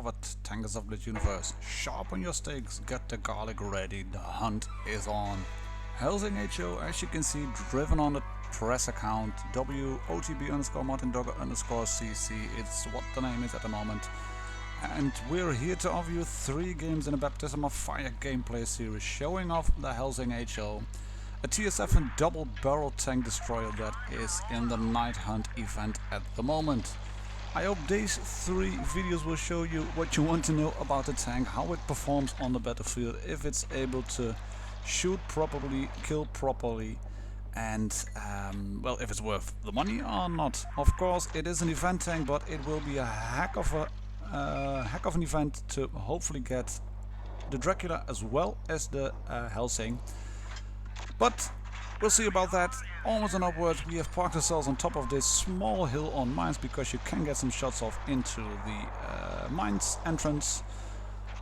beloved Tankers of Blitz universe. Sharpen your stakes, get the garlic ready, the hunt is on. Helsing HO, as you can see, driven on the press account WOTB_Martin_CC, it's what the name is at the moment. And we're here to offer you 3 games in a Baptism of Fire gameplay series, showing off the Helsing HO, a tier 7 double barrel tank destroyer that is in the Night Hunt event at the moment. I hope these 3 videos will show you what you want to know about the tank, how it performs on the battlefield, if it's able to shoot properly, kill properly, and well, if it's worth the money or not. Of course, it is an event tank, but it will be a heck of an event to hopefully get the Dracula as well as the Helsing. But we'll see about that. Onwards and upwards, we have parked ourselves on top of this small hill on mines because you can get some shots off into the mines entrance.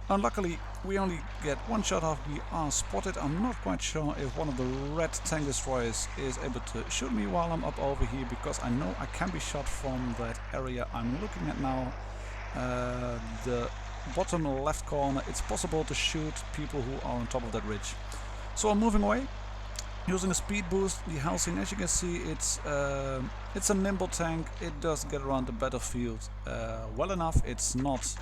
Unluckily, we only get 1 shot off. We are spotted. I'm not quite sure if one of the red tank destroyers is able to shoot me while I'm up over here, because I know I can be shot from that area I'm looking at now. The bottom left corner, it's possible to shoot people who are on top of that ridge. So I'm moving away, using a speed boost. The Helsing, as you can see, it's a nimble tank. It does get around the battlefield well enough. It's not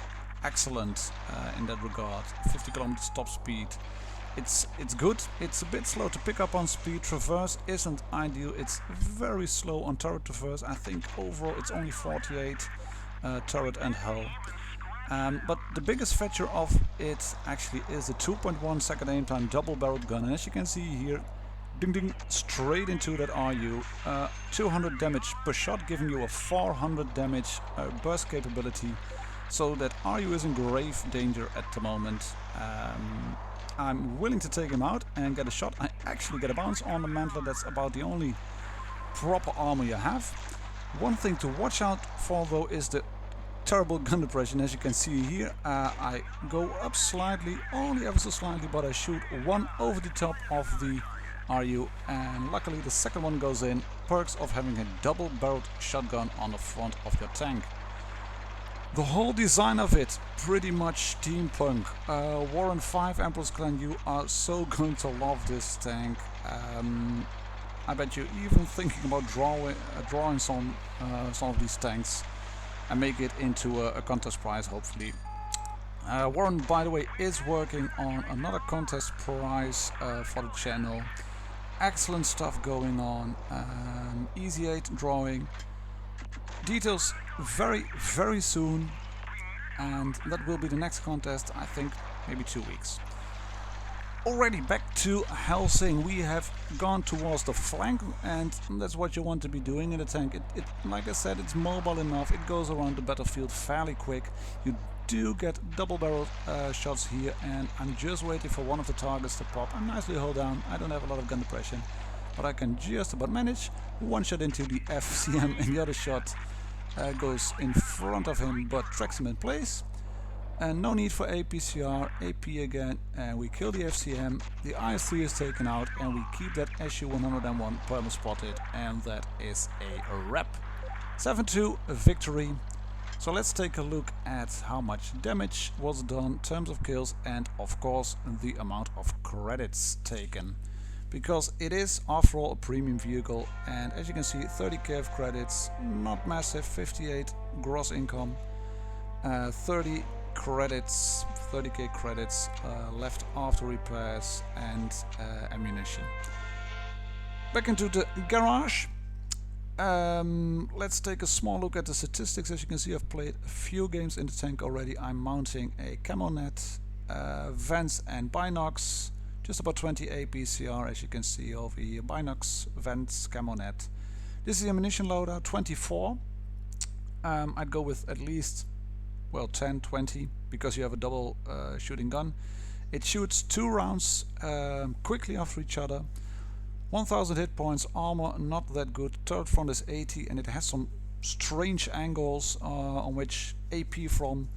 excellent in that regard. 50 kilometers top speed. It's good. It's a bit slow to pick up on speed. Traverse isn't ideal. It's very slow on turret traverse. I think overall it's only 48 turret and hull. But the biggest feature of it actually is the 2.1 second aim time double barreled gun, and as you can see here, ding ding, straight into that RU. 200 damage per shot, giving you a 400 damage burst capability, so that RU is in grave danger at the moment. I'm willing to take him out and get a shot. I actually get a bounce on the mantler. That's about the only proper armor you have. One thing to watch out for though is the terrible gun depression. As you can see here, I go up slightly, only ever so slightly, but I shoot one over the top of the RU, and luckily the second one goes in. Perks of having a double barreled shotgun on the front of your tank. The whole design of it, pretty much steampunk. Warren 5 Emperor's Clan, you are so going to love this tank. I bet you're even thinking about drawing some of these tanks and make it into a contest prize, hopefully. Warren, by the way, is working on another contest prize for the channel. Excellent stuff going on. Easy 8 drawing. Details very soon, and that will be the next contest, I think maybe 2 weeks. Already back to Helsing. We have gone towards the flank, and that's what you want to be doing in a tank. It like I said, it's mobile enough. It goes around the battlefield fairly quick. You do get double barrel shots here, and I'm just waiting for one of the targets to pop. I'm nicely hold down. I don't have a lot of gun depression, but I can just about manage. 1 shot into the FCM, and the other shot goes in front of him but tracks him in place. And no need for APCR, AP again, and we kill the FCM. The IS-3 is taken out, and we keep that SU-101 perma spotted, and that is a wrap. 7-2 victory. So let's take a look at how much damage was done, terms of kills, and of course the amount of credits taken. Because it is after all a premium vehicle, and as you can see, 30k of credits, not massive. 58 gross income, 30k credits left after repairs and ammunition. Back into the garage. Let's take a small look at the statistics. As you can see, I've played a few games in the tank already. I'm mounting a camo net, vents and binocs. Just about 20 APCR, as you can see over here. Binocs, vents, camo net. This is the ammunition loader, 24. I'd go with at least, well, 10, 20, because you have a double shooting gun. It shoots 2 rounds quickly after each other. 1000 hit points, armor not that good. Turret front is 80, and it has some strange angles on which AP from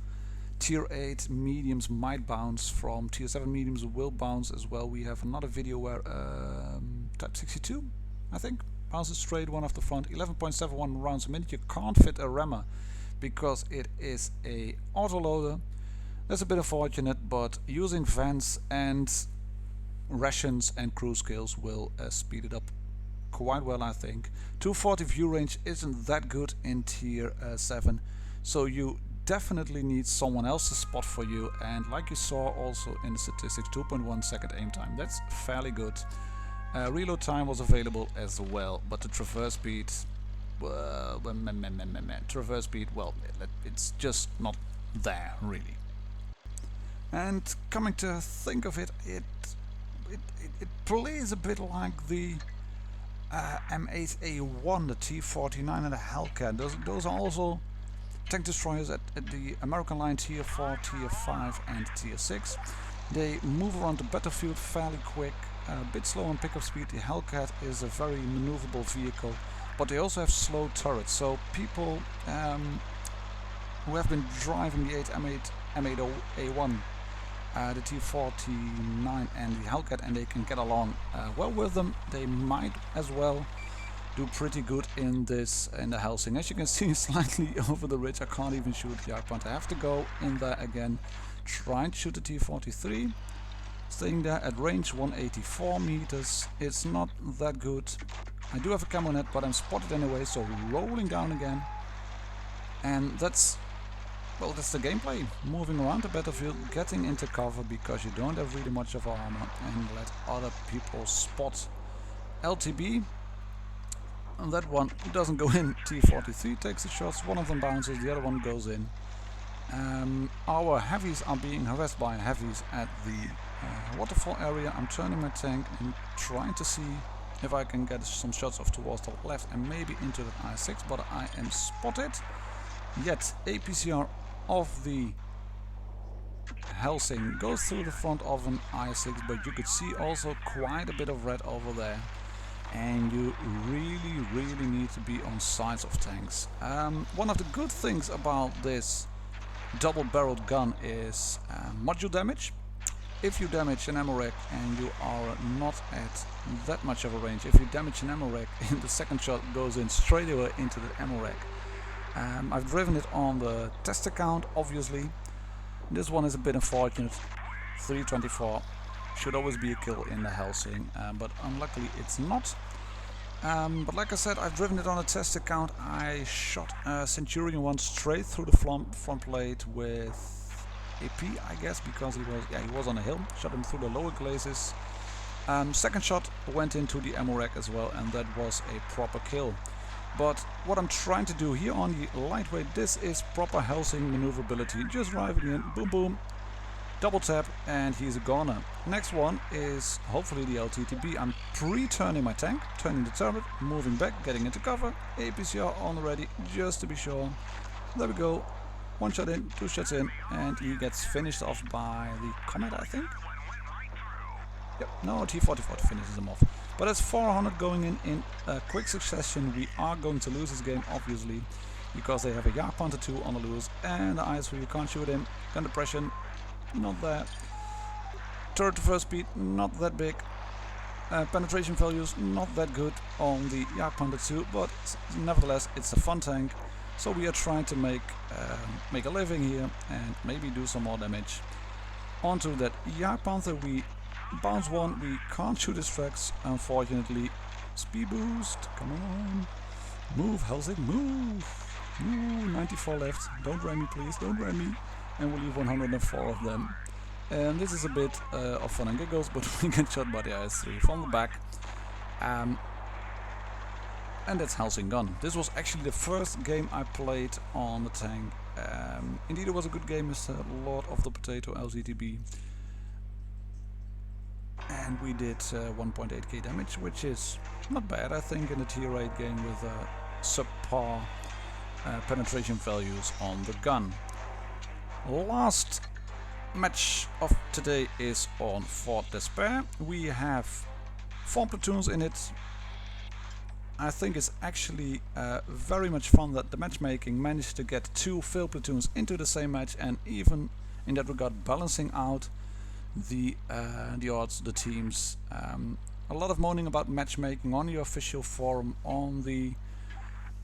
tier 8 mediums might bounce, from tier 7 mediums will bounce as well. We have another video where type 62, I think, bounces straight one off the front. 11.71 rounds a minute. You can't fit a rammer because it is a autoloader. That's a bit unfortunate, but using vents and rations and crew skills will speed it up quite well, I think. 240 view range isn't that good in tier 7, so you definitely need someone else's spot for you, and like you saw also in the statistics, 2.1 second aim time, that's fairly good. Reload time was available as well, but the traverse speed, well, it's just not there really. And coming to think of it, it plays a bit like the M8A1, the T-49 and the Hellcat. Those are also tank destroyers at the American line tier 4, tier 5 and tier 6. They move around the battlefield fairly quick, a bit slow on pickup speed. The Hellcat is a very maneuverable vehicle, but they also have slow turrets, so people who have been driving the M8A1, the T-49 and the Hellcat, and they can get along well with them, they might as well do pretty good in the Helsing. As you can see, slightly over the ridge, I can't even shoot the Jagdpanther. I have to go in there again, try and shoot the T-43, staying there at range 184 meters. It's not that good. I do have a camo net, but I'm spotted anyway, so rolling down again. And that's the gameplay. Moving around the battlefield, getting into cover because you don't have really much of armor, and let other people spot LTB. And that one doesn't go in. T-43 takes the shots, one of them bounces, the other one goes in. Our heavies are being harassed by heavies at the waterfall area. I'm turning my tank and trying to see if I can get some shots off towards the left and maybe into the I-6, but I am spotted. Yet APCR of the Helsing goes through the front of an I-6, but you could see also quite a bit of red over there, and you really need to be on sides of tanks. One of the good things about this double-barreled gun is module damage. If you damage an ammo rack and you are not at that much of a range, if you damage an ammo rack and the second shot goes in straight away into the ammo rack. I've driven it on the test account, obviously. This one is a bit unfortunate. 324 should always be a kill in the Helsing, but unluckily it's not. But like I said, I've driven it on a test account. I shot a Centurion 1 straight through the front plate with AP, I guess, because he was on a hill. Shot him through the lower glazes. Second shot went into the ammo rack as well, and that was a proper kill. But what I'm trying to do here on the lightweight, this is proper Helsing maneuverability. Just driving in, boom boom, double tap, and he's a goner. Next one is hopefully the LTTB. I'm pre-turning my tank, turning the turret, moving back, getting into cover. APCR on already, just to be sure. There we go. One shot in, two shots in, and he gets finished off by the Comet, I think. Yep, no, T-44 finishes him off. But that's 400 going in quick succession. We are going to lose this game, obviously, because they have a Jagdpanther 2 on the loose, and the IS-3, you can't shoot him. Gun depression, not there. Turret to first speed, not that big. Penetration values, not that good on the Jagdpanther 2, but nevertheless, it's a fun tank. So we are trying to make a living here and maybe do some more damage. Onto that Jagdpanther, we bounce one, we can't shoot his tracks, unfortunately. Speed boost, come on. Move, Helsing, move. Ooh, 94 left. Don't ram me, please, don't ram me. And we'll leave 104 of them. And this is a bit of fun and giggles, but we get shot by the IS-3 from the back. And that's Helsing gone. This was actually the first game I played on the tank. Indeed, it was a good game, Mr. Lord of the Potato LZTB. And we did 1.8k damage, which is not bad, I think, in a tier 8 game with subpar penetration values on the gun. Last match of today is on Fort Despair. We have 4 platoons in it. I think it's actually very much fun that the matchmaking managed to get 2 field platoons into the same match, and even in that regard balancing out the odds, the teams. A lot of moaning about matchmaking on your official forum, on the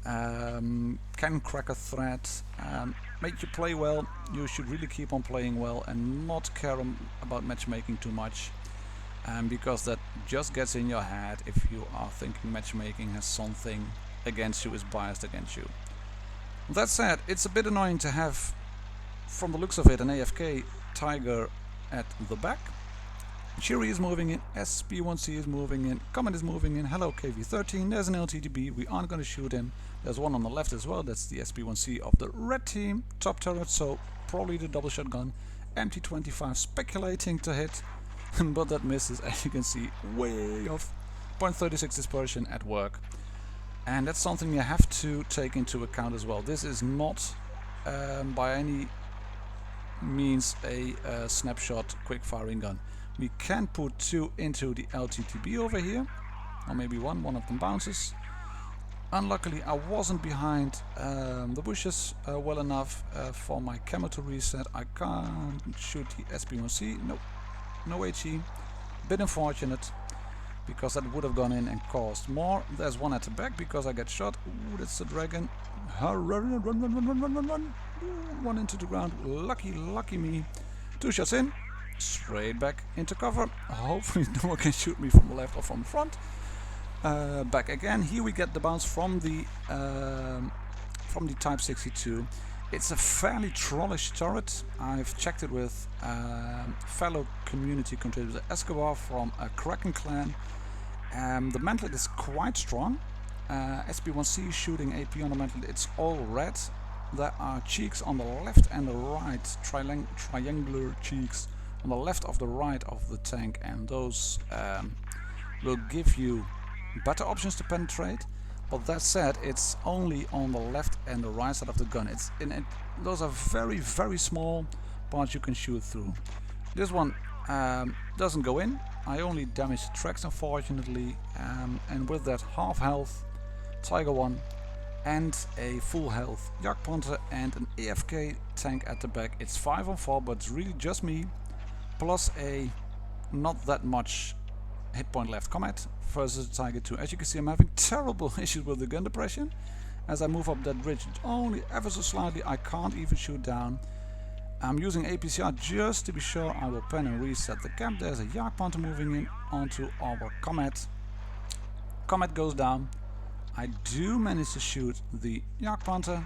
can crack a thread, make you play well. You should really keep on playing well and not care about matchmaking too much, because that just gets in your head if you are thinking matchmaking has something against you, is biased against you. That said, it's a bit annoying to have, from the looks of it, an AFK Tiger at the back. Shiri is moving in, SB1C is moving in, Comet is moving in, hello KV13, there's an LTTB, we aren't going to shoot him. There's one on the left as well, that's the SB1C of the red team, top turret, so probably the double shotgun. MT25 speculating to hit, but that misses, as you can see, way off. 0.36 dispersion at work. And that's something you have to take into account as well. This is not by any means a snapshot quick firing gun. We can put 2 into the LTTB over here, or maybe one of them bounces. Unluckily I wasn't behind the bushes well enough for my camo to reset. I can't shoot the SB1C, nope, no HE. Bit unfortunate, because that would have gone in and caused more. There's one at the back because I get shot. Ooh, that's the dragon. Run. One into the ground. Lucky me. 2 shots in. Straight back into cover. Hopefully no one can shoot me from the left or from the front. Back again. Here we get the bounce from the Type 62. It's a fairly trollish turret. I've checked it with fellow community contributor Escobar from a Kraken clan. The mantlet is quite strong. SB1C shooting AP on the mantlet, it's all red. There are cheeks on the left and the right, triangular cheeks on the left of the right of the tank, and those will give you better options to penetrate. But that said, it's only on the left and the right side of the gun. Those are very small parts you can shoot through. This one doesn't go in. I only damaged the tracks, unfortunately, and with that half health Tiger 1 and a full health Jagdpanther and an AFK tank at the back. It's 5 on 4, but it's really just me plus a not that much hit point left Comet versus Tiger 2. As you can see, I'm having terrible issues with the gun depression. As I move up that bridge only ever so slightly, I can't even shoot down. I'm using APCR just to be sure. I will pen and reset the camp. There's a Jagdpanther moving in onto our Comet. Comet goes down. I do manage to shoot the Jagdpanther.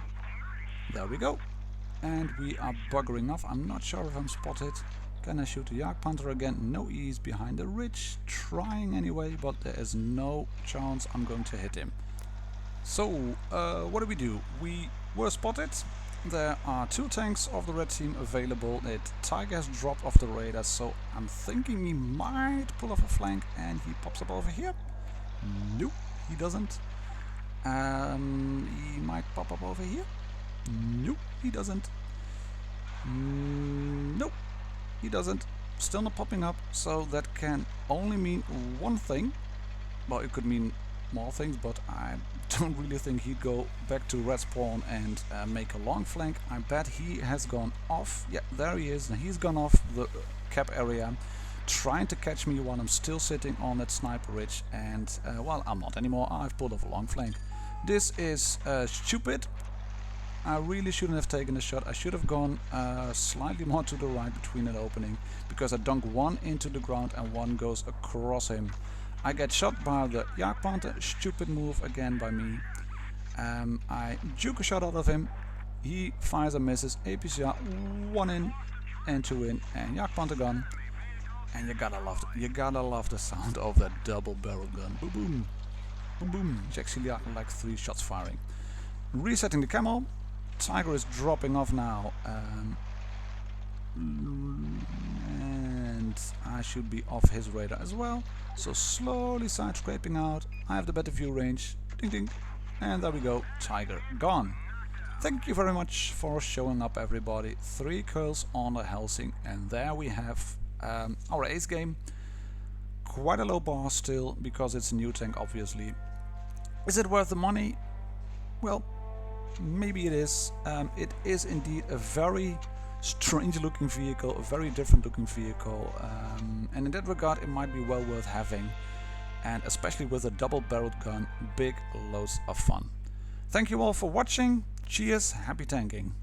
There we go. And we are buggering off. I'm not sure if I'm spotted. Can I shoot the Jagdpanther again? No, he's behind the ridge. Trying anyway, but there is no chance I'm going to hit him. So, what do? We were spotted. There are 2 tanks of the red team available. The Tiger has dropped off the radar, so I'm thinking he might pull off a flank and he pops up over here. Nope, he doesn't. He might pop up over here. Nope, he doesn't. Nope, he doesn't. Still not popping up, so that can only mean one thing. Well, it could mean more things, but I don't really think he'd go back to red spawn and make a long flank. I bet he has gone off. Yeah, there he is. He's gone off the cap area, trying to catch me while I'm still sitting on that sniper ridge, and well, I'm not anymore. I've pulled off a long flank. This is stupid. I really shouldn't have taken the shot. I should have gone slightly more to the right between that opening, because I dunk one into the ground and one goes across him. I get shot by the Jagdpanther. Stupid move again by me. I juke a shot out of him. He fires and misses. APCR, 1 in and 2 in, and Jagdpanther gun. And you gotta love the sound of that double barrel gun. Boom boom. Boom boom. It's actually like 3 shots firing. Resetting the camo. Tiger is dropping off now. And I should be off his radar as well. So slowly side scraping out. I have the better view range. Ding ding. And there we go. Tiger gone. Thank you very much for showing up, everybody. 3 kills on the Helsing. And there we have our ace game. Quite a low bar still, because it's a new tank, obviously. Is it worth the money? Well, maybe it is. It is indeed a very strange looking vehicle, a very different looking vehicle, and in that regard it might be well worth having, and especially with a double barreled gun, big loads of fun. Thank you all for watching. Cheers, happy tanking.